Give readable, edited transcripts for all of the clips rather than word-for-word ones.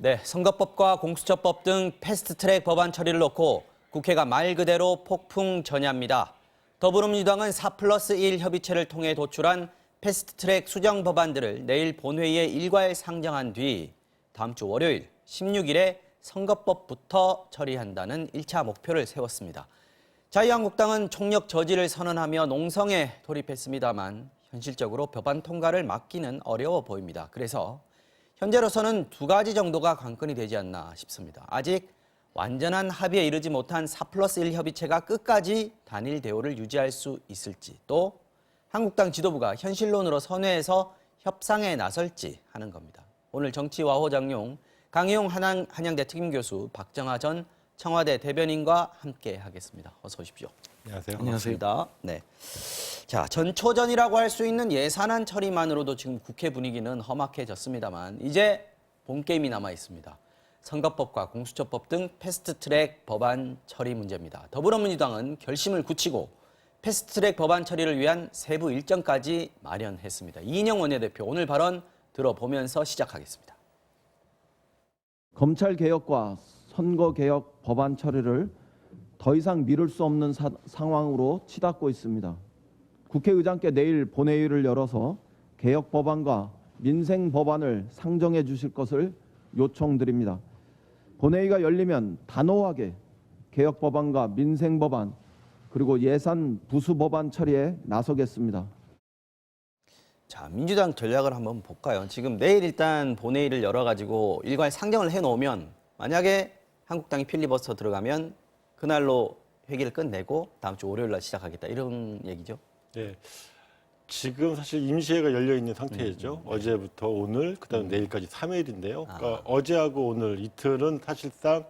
네, 선거법과 공수처법 등 패스트트랙 법안 처리를 놓고 국회가 말 그대로 폭풍 전야입니다. 더불어민주당은 4+1 협의체를 통해 도출한 패스트트랙 수정 법안들을 내일 본회의에 일괄 상정한 뒤 다음 주 월요일 16일에 선거법부터 처리한다는 1차 목표를 세웠습니다. 자유한국당은 총력 저지를 선언하며 농성에 돌입했습니다만 현실적으로 법안 통과를 막기는 어려워 보입니다. 그래서 현재로서는 두 가지 정도가 관건이 되지 않나 싶습니다. 아직 완전한 합의에 이르지 못한 4+1 협의체가 끝까지 단일 대우를 유지할 수 있을지, 또 한국당 지도부가 현실론으로 선회해서 협상에 나설지 하는 겁니다. 오늘 정치와호장용 강희용 한양대 특임교수, 박정하 전 청와대 대변인과 함께 하겠습니다. 어서 오십시오. 안녕하세요. 반갑습니다. 네. 자, 전초전이라고 할 수 있는 예산안 처리만으로도 지금 국회 분위기는 험악해졌습니다만 이제 본 게임이 남아 있습니다. 선거법과 공수처법 등 패스트트랙 법안 처리 문제입니다. 더불어민주당은 결심을 굳히고 패스트트랙 법안 처리를 위한 세부 일정까지 마련했습니다. 이인영 원내대표 오늘 발언 들어보면서 시작하겠습니다. 검찰개혁과 선거개혁 법안 처리를 더 이상 미룰 수 없는 상황으로 치닫고 있습니다. 국회의장께 내일 본회의를 열어서 개혁 법안과 민생 법안을 상정해 주실 것을 요청드립니다. 본회의가 열리면 단호하게 개혁 법안과 민생 법안 그리고 예산 부수 법안 처리에 나서겠습니다. 자, 민주당 전략을 한번 볼까요? 지금 내일 일단 본회의를 열어가지고 일괄 상정을 해놓으면 만약에 한국당이 필리버스터 들어가면 그날로 회기를 끝내고 다음 주 월요일 날 시작하겠다 이런 얘기죠? 네, 지금 사실 임시회가 열려 있는 상태죠. 어제부터 오늘, 그다음 내일까지 3일인데요. 그러니까 어제하고 오늘 이틀은 사실상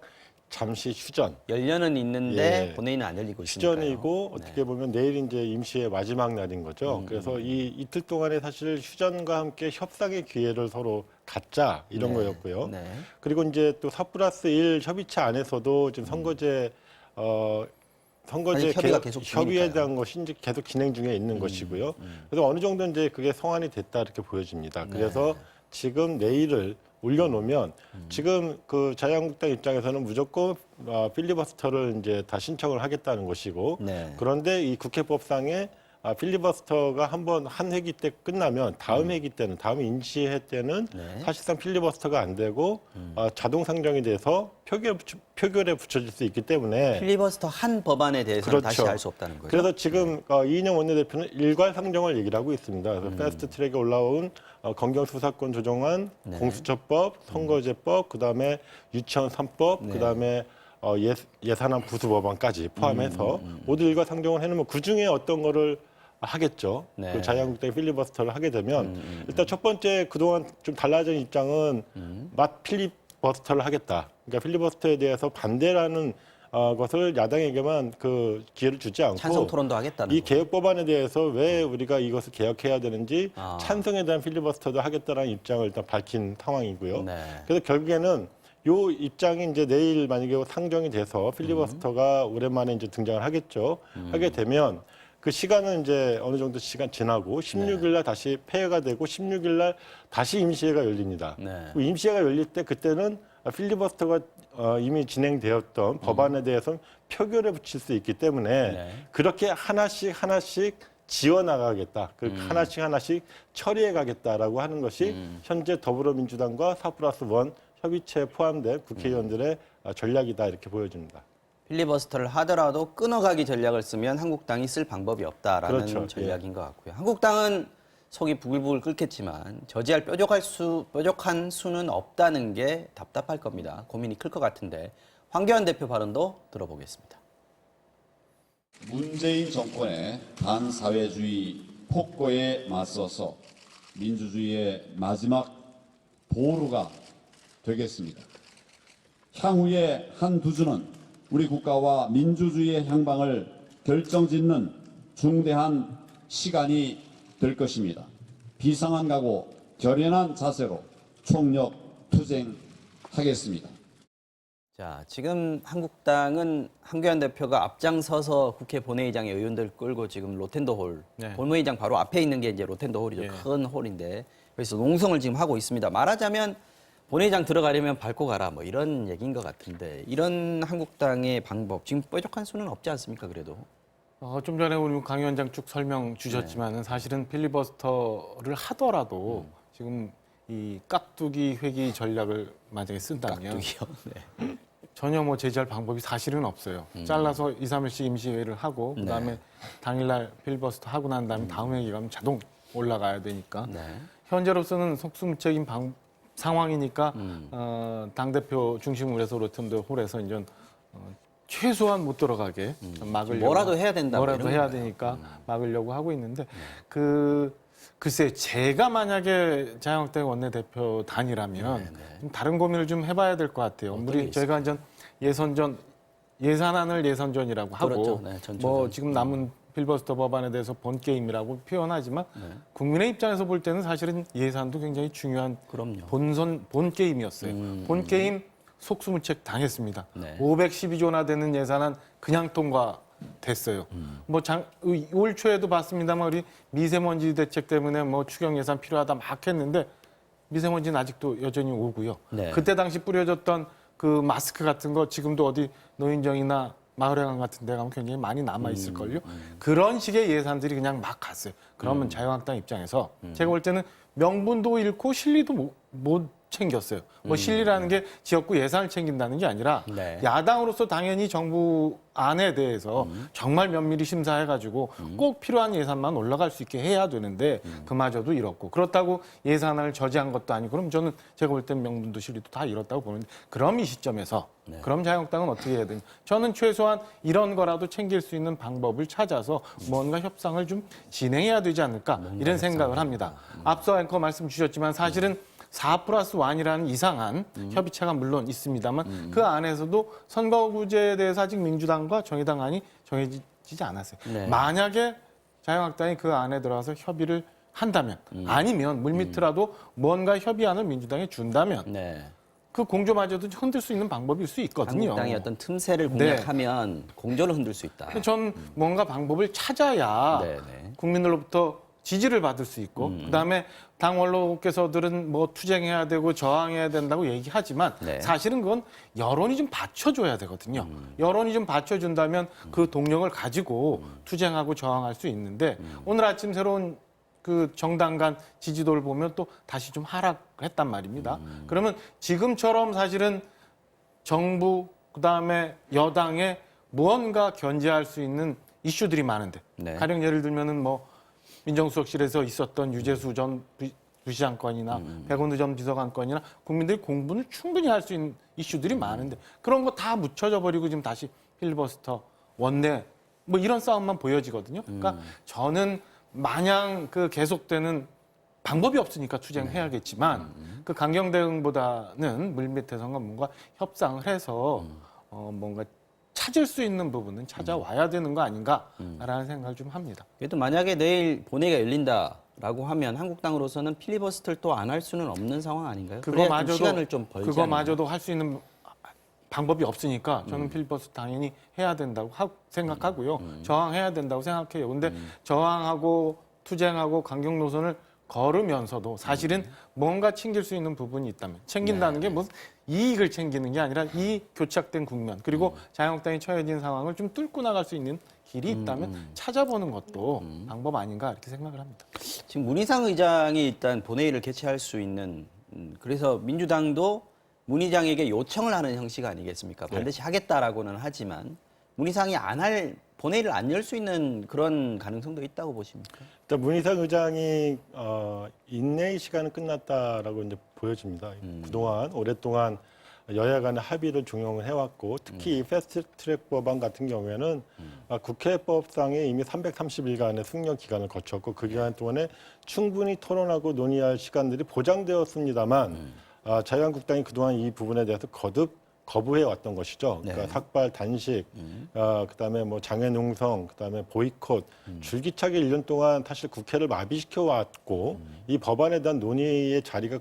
잠시 휴전. 열려는 있는데 예. 본회의는 안 열리고 있으니까요. 휴전이고 어떻게 보면 내일 이제 임시회 마지막 날인 거죠. 그래서 이 이틀 동안에 사실 휴전과 함께 협상의 기회를 서로 갖자 이런 거였고요. 네. 그리고 이제 또 4+1 협의체 안에서도 지금 선거제 아직 협의가 계속 협의에 중이니까요. 대한 것이 이제 계속 진행 중에 있는 것이고요. 그래서 어느 정도 이제 그게 성안이 됐다 이렇게 보여집니다. 그래서 지금 내일을 올려놓으면 지금 그 자유한국당 입장에서는 무조건 필리버스터를 이제 다 신청을 하겠다는 것이고 네. 그런데 이 국회법상에 필리버스터가 한 회기 때 끝나면 다음 회기 때는 다음 임시회 때는 네. 사실상 필리버스터가 안 되고 자동 상정이 돼서 표결에 붙여질 수 있기 때문에 필리버스터 한 법안에 대해서는 그렇죠. 다시 할 수 없다는 거죠. 그래서 지금 이인영 원내대표는 일괄 상정을 얘기를 하고 있습니다. 그래서 패스트트랙에 올라온 검경수사권 조정안, 공수처법, 선거제법, 그다음에 유치원 3법, 그다음에 예산안 부수 법안까지 포함해서 모두 일괄 상정을 해놓으면 그중에 어떤 거를 하겠죠. 네. 그 자유한국당이 필리버스터를 하게 되면 일단 첫 번째 그동안 좀 달라진 입장은 필리버스터를 하겠다. 그러니까 필리버스터에 대해서 반대라는 것을 야당에게만 그 기회를 주지 않고 찬성 토론도 하겠다는 이 거. 개혁 법안에 대해서 왜 우리가 이것을 개혁해야 되는지 찬성에 대한 필리버스터도 하겠다는 입장을 일단 밝힌 상황이고요. 네. 그래서 결국에는 요 입장이 이제 내일 만약에 상정이 돼서 필리버스터가 오랜만에 이제 등장을 하겠죠. 하게 되면 그 시간은 이제 어느 정도 시간 지나고 16일 날 다시 폐회가 되고 16일 날 다시 임시회가 열립니다. 네. 그 임시회가 열릴 때 그때는 필리버스터가 이미 진행되었던 법안에 대해서는 표결에 붙일 수 있기 때문에 그렇게 하나씩 지어나가겠다. 하나씩 처리해 가겠다라고 하는 것이 현재 더불어민주당과 4+1 협의체에 포함된 국회의원들의 전략이다 이렇게 보여집니다. 필리버스터를 하더라도 끊어가기 전략을 쓰면 한국당이 쓸 방법이 없다라는 그렇죠. 전략인 것 같고요. 한국당은 속이 부글부글 끓겠지만 저지할 뾰족한 수는 없다는 게 답답할 겁니다. 고민이 클 것 같은데 황교안 대표 발언도 들어보겠습니다. 문재인 정권의 반사회주의 폭거에 맞서서 민주주의의 마지막 보루가 되겠습니다. 향후의 한두 주는 우리 국가와 민주주의의 향방을 결정짓는 중대한 시간이 될 것입니다. 비상한 각오, 결연한 자세로 총력 투쟁하겠습니다. 자, 지금 한국당은 황교안 대표가 앞장서서 국회 본회의장에 의원들 끌고 지금 로텐더홀, 본회의장 바로 앞에 있는 게 이제 로텐더홀이죠. 큰 홀인데 여기서 농성을 지금 하고 있습니다. 말하자면 본회의장 들어가려면 밟고 가라 뭐 이런 얘기인 것 같은데 이런 한국당의 방법 지금 뾰족한 수는 없지 않습니까? 그래도 좀 전에 우리 강 위원장 쭉 설명 주셨지만은 사실은 필리버스터를 하더라도 지금 이 깍두기 회기 전략을 만약에 쓴다면 깍두기요. 네. 전혀 뭐 제지할 방법이 사실은 없어요. 잘라서 2, 3일씩 임시회의를 하고 그다음에 당일날 필리버스터 하고 난 다음에 다음 회의 가면 자동 올라가야 되니까 네. 현재로서는 속수무책인 상황이니까 당대표 중심으로 해서 로템드 홀에서 이제 최소한 못 들어가게 막으려고 뭐라도 해야 된다. 뭐 뭐라도 이런 해야 건가요? 되니까 막으려고 하고 있는데 글쎄 제가 만약에 자유한국당 원내대표 단이라면 좀 다른 고민을 좀 해봐야 될 것 같아요. 우리 저희가 이제 예산안을 예선전이라고 하고 그렇죠. 네, 전초전. 뭐 지금 남은 필버스터 법안에 대해서 본 게임이라고 표현하지만 국민의 입장에서 볼 때는 사실은 예산도 굉장히 중요한 그럼요. 본 게임이었어요. 본 게임 속수무책 당했습니다. 네. 512조나 되는 예산안 그냥 통과됐어요. 올 초에도 봤습니다만 우리 미세먼지 대책 때문에 뭐 추경 예산 필요하다 막 했는데 미세먼지는 아직도 여전히 오고요. 네. 그때 당시 뿌려졌던 그 마스크 같은 거 지금도 어디 노인정이나 마을회관 같은 데 가면 굉장히 많이 남아있을걸요. 그런 식의 예산들이 그냥 막 갔어요. 그러면 자유한국당 입장에서 제가 볼 때는 명분도 잃고 실리도 못 챙겼어요. 뭐 실리라는 게 지역구 예산을 챙긴다는 게 아니라 네. 야당으로서 당연히 정부 안에 대해서 정말 면밀히 심사해가지고 꼭 필요한 예산만 올라갈 수 있게 해야 되는데 그마저도 잃었고 그렇다고 예산을 저지한 것도 아니고 그럼 저는 제가 볼 때는 명분도 실리도 다 잃었다고 보는데 그럼 이 시점에서 그럼 자유한국당은 어떻게 해야 되냐. 저는 최소한 이런 거라도 챙길 수 있는 방법을 찾아서 뭔가 협상을 좀 진행해야 되지 않을까 이런 생각을 합니다. 앞서 앵커 말씀 주셨지만 사실은 4+1이라는 이상한 협의체가 물론 있습니다만 그 안에서도 선거구제에 대해서 아직 민주당과 정의당 안이 정해지지 않았어요. 네. 만약에 자유한국당이 그 안에 들어가서 협의를 한다면 아니면 물밑이라도 뭔가 협의안을 민주당에 준다면 네. 그 공조마저도 흔들 수 있는 방법일 수 있거든요. 한국당이 어떤 틈새를 공략하면 공조를 흔들 수 있다. 전 뭔가 방법을 찾아야 네, 네. 국민들로부터 지지를 받을 수 있고 그다음에 당 원로께서들은 뭐 투쟁해야 되고 저항해야 된다고 얘기하지만 네. 사실은 그건 여론이 좀 받쳐줘야 되거든요. 여론이 좀 받쳐준다면 그 동력을 가지고 투쟁하고 저항할 수 있는데 오늘 아침 새로운 그 정당 간 지지도를 보면 또 다시 좀 하락했단 말입니다. 그러면 지금처럼 사실은 정부 그다음에 여당에 무언가 견제할 수 있는 이슈들이 많은데 네. 가령 예를 들면은 뭐 민정수석실에서 있었던 유재수 전 부시장 건이나 백원두 전 비서관 건이나 국민들이 공부를 충분히 할 수 있는 이슈들이 많은데 그런 거 다 묻혀져 버리고 지금 다시 필리버스터 원내 뭐 이런 싸움만 보여지거든요. 그러니까 저는 마냥 그 계속되는 방법이 없으니까 투쟁해야겠지만 그 강경 대응보다는 물밑에서가 뭔가 협상을 해서 뭔가 찾을 수 있는 부분은 찾아와야 되는 거 아닌가라는 생각을 좀 합니다. 그래도 만약에 내일 본회의가 열린다라고 하면 한국당으로서는 필리버스터를 또 안 할 수는 없는 상황 아닌가요? 그래야 좀 시간을 좀 벌지 않나요? 그거마저도 할 수 있는 방법이 없으니까 저는 필리버스터 당연히 해야 된다고 생각하고요. 저항해야 된다고 생각해요. 근데 저항하고 투쟁하고 강경 노선을 걸으면서도 사실은 뭔가 챙길 수 있는 부분이 있다면 챙긴다는 게 무슨 이익을 챙기는 게 아니라 이 교착된 국면 그리고 자유한국당이 처해진 상황을 좀 뚫고 나갈 수 있는 길이 있다면 찾아보는 것도 방법 아닌가 이렇게 생각을 합니다. 지금 문희상 의장이 일단 본회의를 개최할 수 있는 그래서 민주당도 문희장에게 요청을 하는 형식 아니겠습니까? 반드시 하겠다라고는 하지만 문희상이 본회의를 안 열 수 있는 그런 가능성도 있다고 보십니까? 일단 문희상 의장이 인내의 시간은 끝났다라고 이제 보여집니다. 그동안 오랫동안 여야 간의 합의를 종용을 해왔고 특히 이 패스트트랙 법안 같은 경우에는 국회법상에 이미 330일간의 숙려 기간을 거쳤고 그 기간 동안에 충분히 토론하고 논의할 시간들이 보장되었습니다만 자유한국당이 그동안 이 부분에 대해서 거듭 거부해 왔던 것이죠. 그러니까 삭발, 단식, 그다음에 뭐 장애 농성, 그다음에 보이콧, 줄기차게 1년 동안 사실 국회를 마비시켜 왔고 이 법안에 대한 논의의 자리가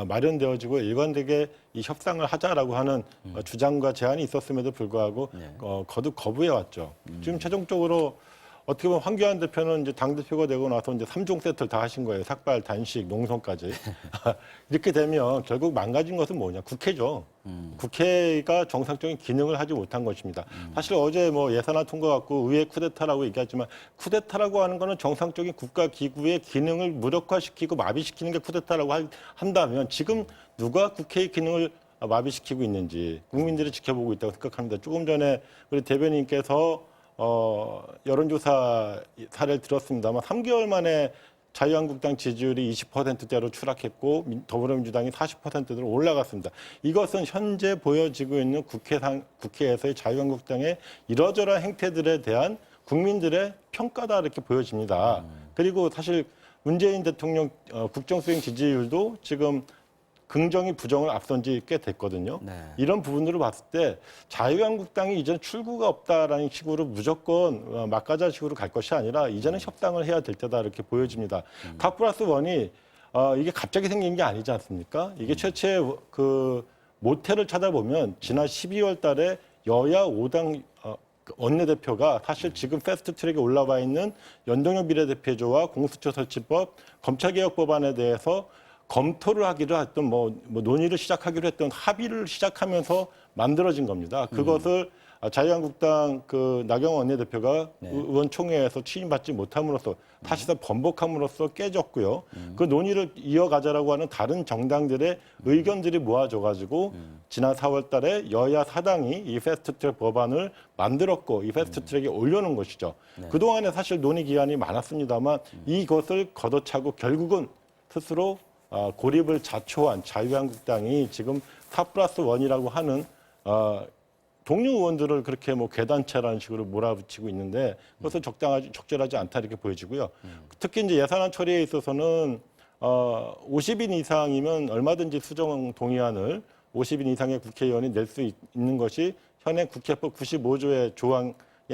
마련되어지고 일관되게 이 협상을 하자라고 하는 주장과 제안이 있었음에도 불구하고 거듭 거부해 왔죠. 지금 최종적으로 어떻게 보면 황교안 대표는 이제 당 대표가 되고 나서 이제 3종 세트를 다 하신 거예요. 삭발, 단식, 농성까지. 이렇게 되면 결국 망가진 것은 뭐냐? 국회죠. 국회가 정상적인 기능을 하지 못한 것입니다. 사실 어제 뭐 예산안 통과 갖고 의회 쿠데타라고 얘기하지만 쿠데타라고 하는 거는 정상적인 국가 기구의 기능을 무력화시키고 마비시키는 게 쿠데타라고 한다면 지금 누가 국회의 기능을 마비시키고 있는지 국민들이 지켜보고 있다고 생각합니다. 조금 전에 우리 대변인께서 여론조사 사례를 들었습니다만 3개월 만에 자유한국당 지지율이 20%대로 추락했고 더불어민주당이 40%대로 올라갔습니다. 이것은 현재 보여지고 있는 국회에서의 자유한국당의 이러저러한 행태들에 대한 국민들의 평가다 이렇게 보여집니다. 그리고 사실 문재인 대통령 국정수행 지지율도 지금 긍정이 부정을 앞선 지 꽤 됐거든요. 네. 이런 부분으로 봤을 때 자유한국당이 이제는 출구가 없다라는 식으로 무조건 막가자식으로 갈 것이 아니라 이제는 협상을 해야 될 때다 이렇게 보여집니다. 탑+1이 이게 갑자기 생긴 게 아니지 않습니까? 이게 최초의 그 모태를 찾아보면 지난 12월 달에 여야 5당 원내대표가 사실 지금 패스트트랙에 올라와 있는 연동형 비례대표제와 공수처 설치법, 검찰개혁 법안에 대해서 검토를 하기로 했던 뭐 논의를 시작하기로 했던 합의를 시작하면서 만들어진 겁니다. 그것을 자유한국당 그 나경원 원내대표가 의원총회에서 취임받지 못함으로써 사실상 번복함으로써 깨졌고요. 그 논의를 이어가자라고 하는 다른 정당들의 의견들이 모아져가지고 지난 4월 달에 여야 4당이 이 패스트트랙 법안을 만들었고 이 패스트트랙에 올려놓은 것이죠. 그동안에 사실 논의 기간이 많았습니다만 이것을 걷어차고 결국은 스스로 고립을 자초한 자유한국당이 지금 4+1이라고 하는 동료 의원들을 그렇게 뭐 괴단체라는 식으로 몰아붙이고 있는데 그것은 적절하지 않다 이렇게 보여지고요. 특히 이제 예산안 처리에 있어서는 50인 이상이면 얼마든지 수정 동의안을 50인 이상의 국회의원이 낼 수 있는 것이 현행 국회법 95조의 조항에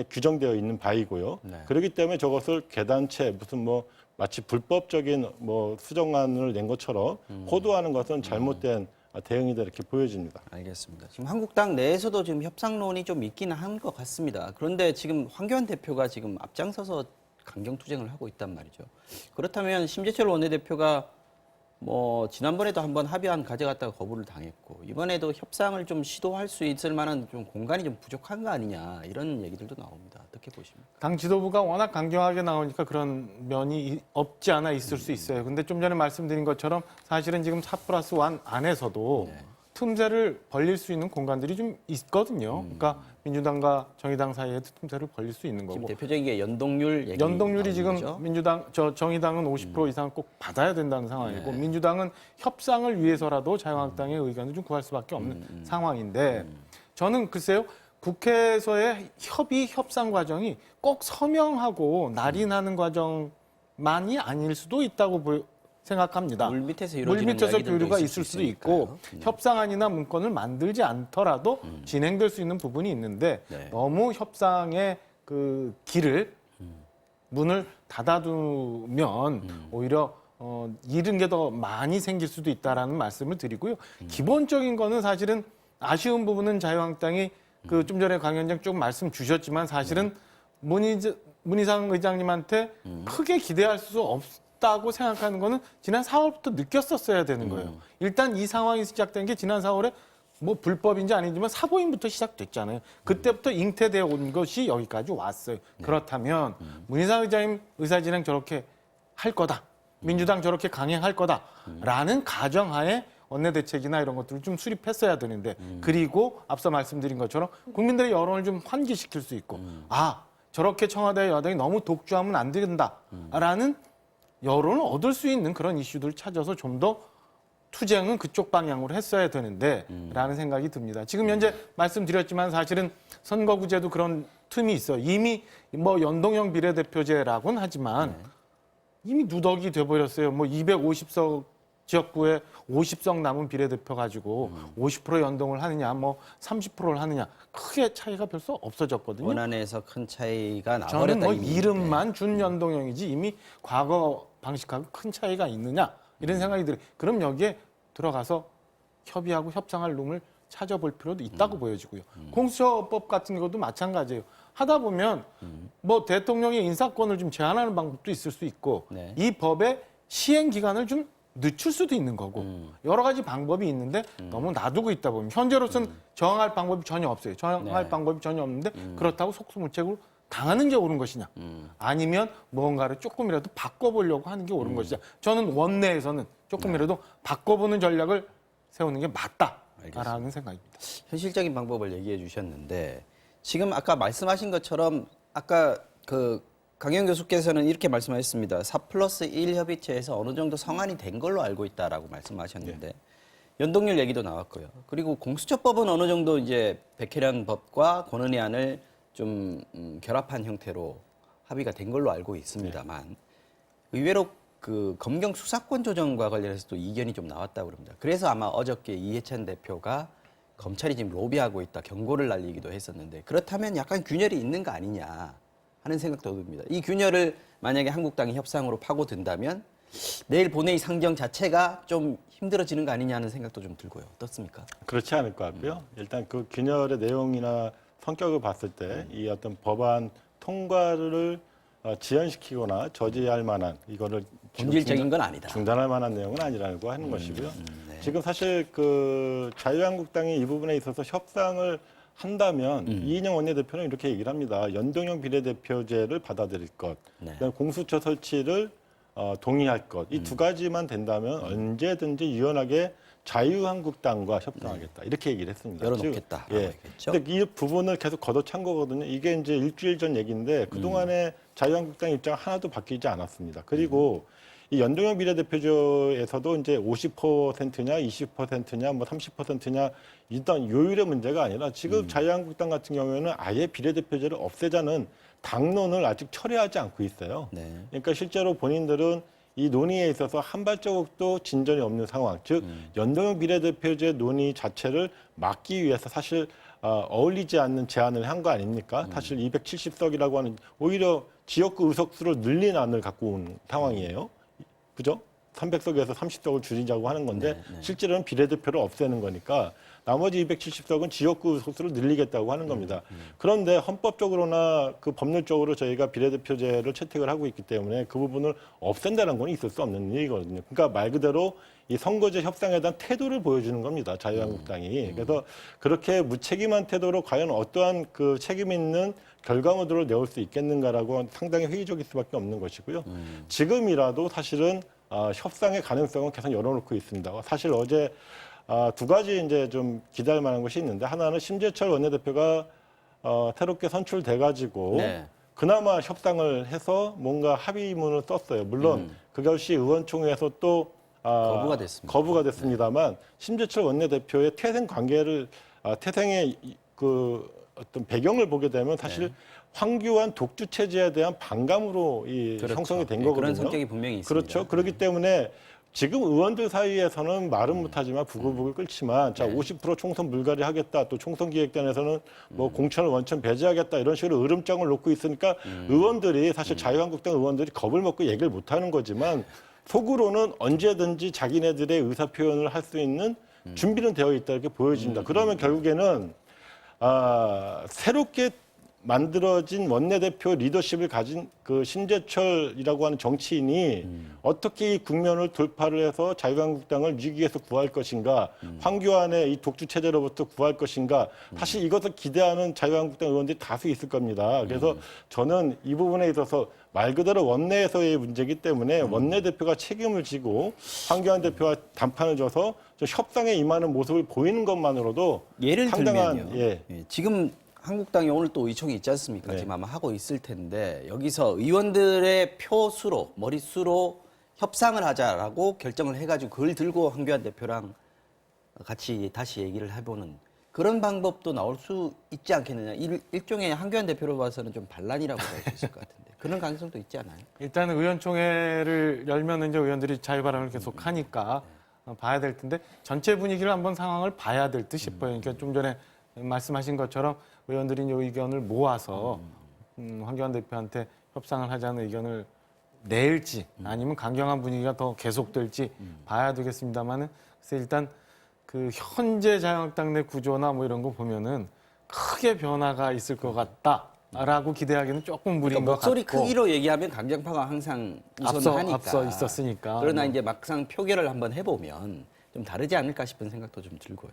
규정되어 있는 바이고요. 그렇기 때문에 저것을 괴단체 무슨 뭐 마치 불법적인 뭐 수정안을 낸 것처럼 호도하는 것은 잘못된 대응이다 이렇게 보여집니다. 알겠습니다. 지금 한국당 내에서도 지금 협상론이 좀 있기는 한 것 같습니다. 그런데 지금 황교안 대표가 지금 앞장서서 강경 투쟁을 하고 있단 말이죠. 그렇다면 심재철 원내대표가 뭐 지난번에도 한번 합의안 가져갔다가 거부를 당했고 이번에도 협상을 좀 시도할 수 있을 만한 좀 공간이 좀 부족한 거 아니냐 이런 얘기들도 나옵니다. 어떻게 보십니까? 당 지도부가 워낙 강경하게 나오니까 그런 면이 없지 않아 있을 수 있어요. 근데 좀 전에 말씀드린 것처럼 사실은 지금 4+1 안에서도 틈새를 벌릴 수 있는 공간들이 좀 있거든요. 그러니까 민주당과 정의당 사이에 틈새를 벌릴 수 있는 거고. 지금 대표적인 게 연동률 얘기 연동률이 지금 거죠? 정의당은 50% 이상 꼭 받아야 된다는 상황이고 민주당은 협상을 위해서라도 자유한국당의 의견을 좀 구할 수밖에 없는 상황인데 저는 글쎄요. 국회에서의 협상 과정이 꼭 서명하고 날인하는 과정만이 아닐 수도 있다고 생각합니다. 물 밑에서 교류가 있을 수도 있고 협상안이나 문건을 만들지 않더라도 진행될 수 있는 부분이 있는데 너무 협상의 그 문을 닫아두면 오히려 잃은 게 더 많이 생길 수도 있다라는 말씀을 드리고요. 기본적인 거는 사실은 아쉬운 부분은 자유한국당이 그 좀 전에 강 위원장 조금 말씀 주셨지만 사실은 문희상 의장님한테 크게 기대할 수 없다고 생각하는 거는 지난 4월부터 느꼈었어야 되는 거예요. 일단 이 상황이 시작된 게 지난 4월에 뭐 불법인지 아니지만 사보임부터 시작됐잖아요. 그때부터 잉태되어 온 것이 여기까지 왔어요. 그렇다면 문희상 의장님 의사진행 저렇게 할 거다. 민주당 저렇게 강행할 거다라는 가정하에 원내대책이나 이런 것들을 좀 수립했어야 되는데 그리고 앞서 말씀드린 것처럼 국민들의 여론을 좀 환기시킬 수 있고 저렇게 청와대 여당이 너무 독주하면 안 된다라는 여론을 얻을 수 있는 그런 이슈들을 찾아서 좀 더 투쟁은 그쪽 방향으로 했어야 되는데 라는 생각이 듭니다. 지금 현재 말씀드렸지만 사실은 선거구제도 그런 틈이 있어요. 이미 뭐 연동형 비례대표제라고는 하지만 이미 누덕이 돼버렸어요. 뭐 250석 지역구에 50석 남은 비례대표 가지고 50% 연동을 하느냐, 뭐 30%를 하느냐 크게 차이가 별로 없어졌거든요. 원안에서 큰 차이가 나버렸다. 저는 뭐 이름만 준 연동형이지 이미 과거 방식하고 큰 차이가 있느냐 이런 생각이 들어요. 그럼 여기에 들어가서 협의하고 협상할 룸을 찾아볼 필요도 있다고 보여지고요. 공수처법 같은 것도 마찬가지예요. 하다 보면 뭐 대통령의 인사권을 좀 제한하는 방법도 있을 수 있고 네. 이 법의 시행 기간을 좀 늦출 수도 있는 거고 여러 가지 방법이 있는데 너무 놔두고 있다 보면 현재로서는 저항할 방법이 전혀 없어요. 저항할 네. 방법이 전혀 없는데 그렇다고 속수무책으로 당하는 게 옳은 것이냐 아니면 무언가를 조금이라도 바꿔보려고 하는 게 옳은 것이냐. 저는 원내에서는 조금이라도 바꿔보는 전략을 세우는 게 맞다라는 생각입니다. 현실적인 방법을 얘기해 주셨는데 지금 아까 말씀하신 것처럼 아까 강영 교수께서는 이렇게 말씀하셨습니다. 4+1 협의체에서 어느 정도 성안이 된 걸로 알고 있다라고 말씀하셨는데 연동률 얘기도 나왔고요. 그리고 공수처법은 어느 정도 이제 백혜련 법과 권은희 안을 좀 결합한 형태로 합의가 된 걸로 알고 있습니다만 의외로 그 검경 수사권 조정과 관련해서 또 이견이 좀 나왔다고 그럽니다. 그래서 아마 어저께 이해찬 대표가 검찰이 지금 로비하고 있다 경고를 날리기도 했었는데 그렇다면 약간 균열이 있는 거 아니냐 하는 생각도 듭니다. 이 균열을 만약에 한국당이 협상으로 파고든다면 내일 본회의 상정 자체가 좀 힘들어지는 거 아니냐 하는 생각도 좀 들고요. 어떻습니까? 그렇지 않을 것 같고요. 일단 그 균열의 내용이나 성격을 봤을 때 이 어떤 법안 통과를 지연시키거나 저지할 만한 이거를 본질적인 건 아니다. 중단할 만한 내용은 아니라고 하는 것이고요. 네. 지금 사실 그 자유한국당이 이 부분에 있어서 협상을 한다면 이인영 원내대표는 이렇게 얘기를 합니다. 연동형 비례대표제를 받아들일 것, 네. 그다음에 공수처 설치를 동의할 것, 이 두 가지만 된다면 언제든지 유연하게 자유한국당과 협상하겠다 이렇게 얘기를 했습니다. 열어놓겠다라고 예. 얘기했죠. 근데 이 부분을 계속 걷어찬 거거든요. 이게 이제 일주일 전 얘기인데 그 동안에 자유한국당 입장 하나도 바뀌지 않았습니다. 그리고 이 연동형 비례대표제에서도 이제 50%냐, 20%냐, 뭐 30%냐 일단 요율의 문제가 아니라 지금 자유한국당 같은 경우에는 아예 비례대표제를 없애자는 당론을 아직 철회하지 않고 있어요. 네. 그러니까 실제로 본인들은 이 논의에 있어서 한 발자국도 진전이 없는 상황, 즉 연동형 비례대표제 논의 자체를 막기 위해서 사실 어울리지 않는 제안을 한 거 아닙니까? 사실 270석이라고 하는 오히려 지역구 의석수를 늘린 안을 갖고 온 상황이에요. 그죠? 300석에서 30석을 줄이자고 하는 건데 실제로는 비례대표를 없애는 거니까 나머지 270석은 지역구 의석수를 늘리겠다고 하는 겁니다. 그런데 헌법적으로나 그 법률적으로 저희가 비례대표제를 채택을 하고 있기 때문에 그 부분을 없앤다는 건 있을 수 없는 일이거든요. 그러니까 말 그대로 이 선거제 협상에 대한 태도를 보여주는 겁니다. 자유한국당이. 그래서 그렇게 무책임한 태도로 과연 어떠한 그 책임 있는 결과물들을 내올 수 있겠는가라고 상당히 회의적일 수밖에 없는 것이고요. 지금이라도 사실은 협상의 가능성은 계속 열어놓고 있습니다. 사실 어제 두 가지 이제 좀 기대할 만한 것이 있는데 하나는 심재철 원내대표가 새롭게 선출돼가지고 네. 그나마 협상을 해서 뭔가 합의문을 썼어요. 물론 그것이 의원총회에서 또 거부가 됐습니다. 거부가 됐습니다만 심재철 원내대표의 태생 관계를 태생의 그 어떤 배경을 보게 되면 사실 황교안 독주 체제에 대한 반감으로 그렇죠. 형성이 된 예, 거거든요. 그런 성격이 분명히 있습니다. 그렇죠. 그렇기 때문에 지금 의원들 사이에서는 말은 못하지만 부글부글 끓지만 자 50% 총선 불가리 하겠다. 또 총선 기획단에서는 뭐 공천을 원천 배제하겠다. 이런 식으로 으름장을 놓고 있으니까 의원들이 사실 자유한국당 의원들이 겁을 먹고 얘기를 못하는 거지만 속으로는 언제든지 자기네들의 의사 표현을 할 수 있는 준비는 되어 있다 이렇게 보여집니다. 그러면 결국에는 새롭게 만들어진 원내대표 리더십을 가진 그 심재철이라고 하는 정치인이 어떻게 이 국면을 돌파를 해서 자유한국당을 위기에서 구할 것인가, 황교안의 이 독주 체제로부터 구할 것인가, 사실 이것을 기대하는 자유한국당 의원들이 다수 있을 겁니다. 그래서 저는 이 부분에 있어서 말 그대로 원내에서의 문제이기 때문에 원내대표가 책임을 지고 황교안 대표와 담판을 줘서 좀 협상에 임하는 모습을 보이는 것만으로도 예를 상당한 들면요. 예. 지금 한국당이 오늘 또 의총이 있지 않습니까? 네. 지금 아마 하고 있을 텐데 여기서 의원들의 표수로 머릿수로 협상을 하자라고 결정을 해가지고 그걸 들고 황교안 대표랑 같이 다시 얘기를 해보는 그런 방법도 나올 수 있지 않겠느냐. 일종의 황교안 대표로 봐서는 좀 반란이라고 볼 수 있을 것 같은데 그런 가능성도 있지 않아요? 일단 의원총회를 열면 이제 의원들이 자유발언을 계속 하니까 봐야 될 텐데 전체 분위기를 한번 상황을 봐야 될 듯 싶어요. 그러니까 좀 전에 말씀하신 것처럼 의원들이 이 의견을 모아서 황교안 대표한테 협상을 하자는 의견을 낼지 아니면 강경한 분위기가 더 계속될지 봐야 되겠습니다만은 그래서 일단 그 현재 자유한국당 내 구조나 뭐 이런 거 보면은 크게 변화가 있을 것 같다. 라고 기대하기는 조금 무리인 그러니까 것 같고. 목소리 크기로 얘기하면 강경파가 항상 우선하니까. 앞서 있었으니까. 그러나 이제 막상 표결을 한번 해보면 좀 다르지 않을까 싶은 생각도 좀 들고요.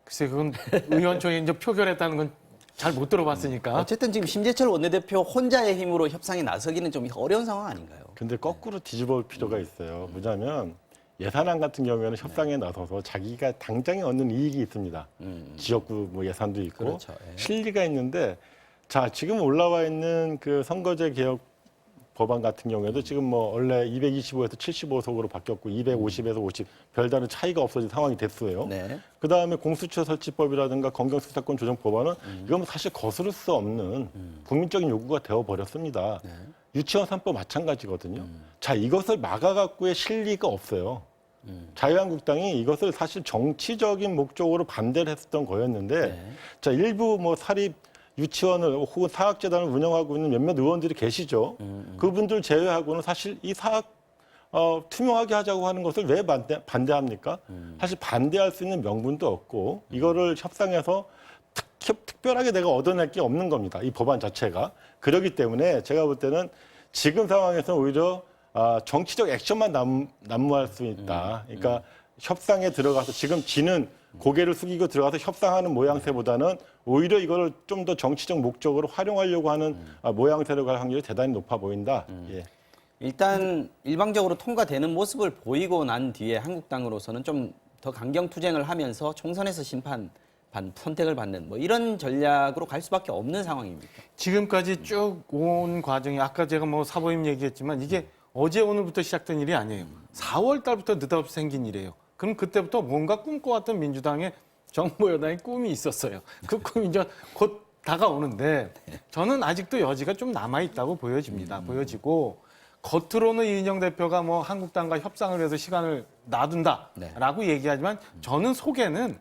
글쎄 그건 의원총회 이제 표결했다는 건 잘 못 들어봤으니까. 어쨌든 지금 심재철 원내대표 혼자의 힘으로 협상에 나서기는 좀 어려운 상황 아닌가요? 근데 거꾸로 뒤집어 볼 필요가 있어요. 뭐냐면 예산안 같은 경우에는 협상에 나서서 자기가 당장에 얻는 이익이 있습니다. 지역구 뭐 예산도 있고 그렇죠. 예. 실리가 있는데 자 지금 올라와 있는 그 선거제 개혁 법안 같은 경우에도 지금 뭐 원래 225에서 75석으로 바뀌었고 250에서 50 별다른 차이가 없어진 상황이 됐어요. 네. 그다음에 공수처 설치법이라든가 검경수사권 조정 법안은 이건 사실 거스를 수 없는 국민적인 요구가 되어 버렸습니다. 유치원 3법 마찬가지거든요. 자 이것을 막아갖고의 실리가 없어요. 자유한국당이 이것을 사실 정치적인 목적으로 반대를 했었던 거였는데 자 일부 뭐 사립 유치원을 혹은 사학재단을 운영하고 있는 몇몇 의원들이 계시죠. 그분들 제외하고는 사실 이 사학 투명하게 하자고 하는 것을 왜 반대합니까? 사실 반대할 수 있는 명분도 없고 이거를 협상해서 특별하게 내가 얻어낼 게 없는 겁니다. 이 법안 자체가. 그렇기 때문에 제가 볼 때는 지금 상황에서는 오히려 정치적 액션만 난무할 수 있다. 그러니까 협상에 들어가서 지금 지는 고개를 숙이고 들어가서 협상하는 모양새보다는 오히려 이걸 좀 더 정치적 목적으로 활용하려고 하는 모양새로 갈 확률이 대단히 높아 보인다. 예. 일단 일방적으로 통과되는 모습을 보이고 난 뒤에 한국당으로서는 좀 더 강경 투쟁을 하면서 총선에서 선택을 받는 뭐 이런 전략으로 갈 수밖에 없는 상황입니다. 지금까지 쭉 온 과정이 아까 제가 뭐 사보임 얘기했지만 이게 어제 오늘부터 시작된 일이 아니에요. 4월 달부터 느닷없이 생긴 일이에요. 그럼 그때부터 뭔가 꿈꿔왔던 민주당의 정보 여당의 꿈이 있었어요. 그 꿈이 이제 곧 다가오는데 저는 아직도 여지가 좀 남아있다고 보여집니다. 보여지고 겉으로는 이인영 대표가 뭐 한국당과 협상을 해서 시간을 놔둔다라고 얘기하지만 저는 속에는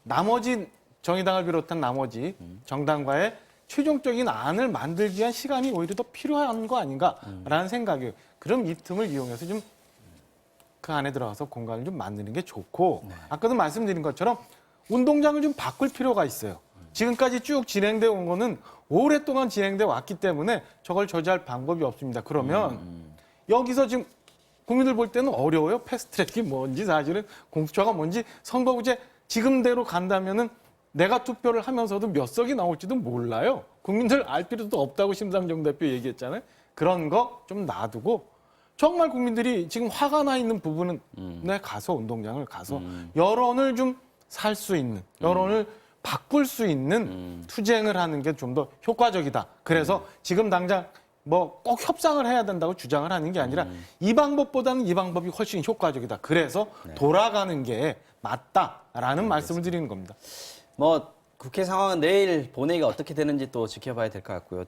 나머지 정의당을 비롯한 나머지 정당과의 최종적인 안을 만들기 위한 시간이 오히려 더 필요한 거 아닌가라는 생각이에요. 그럼 이 틈을 이용해서 좀 그 안에 들어가서 공간을 좀 만드는 게 좋고 아까도 말씀드린 것처럼 운동장을 좀 바꿀 필요가 있어요. 지금까지 쭉 진행되어 온 거는 오랫동안 진행되어 왔기 때문에 저걸 저지할 방법이 없습니다. 그러면 여기서 지금 국민들 볼 때는 어려워요. 패스트트랙이 뭔지 사실은 공수처가 뭔지 선거구제 지금대로 간다면은 내가 투표를 하면서도 몇 석이 나올지도 몰라요. 국민들 알 필요도 없다고 심상정 대표 얘기했잖아요. 그런 거 좀 놔두고 정말 국민들이 지금 화가 나 있는 부분은 가서 운동장을 가서 여론을 좀 살 수 있는 여론을 바꿀 수 있는 투쟁을 하는 게 좀 더 효과적이다. 그래서 지금 당장 뭐 꼭 협상을 해야 된다고 주장을 하는 게 아니라 이 방법보다는 이 방법이 훨씬 효과적이다. 그래서 돌아가는 게 맞다라는 말씀을 드리는 겁니다. 뭐 국회 상황은 내일 본회의가 어떻게 되는지 또 지켜봐야 될 것 같고요.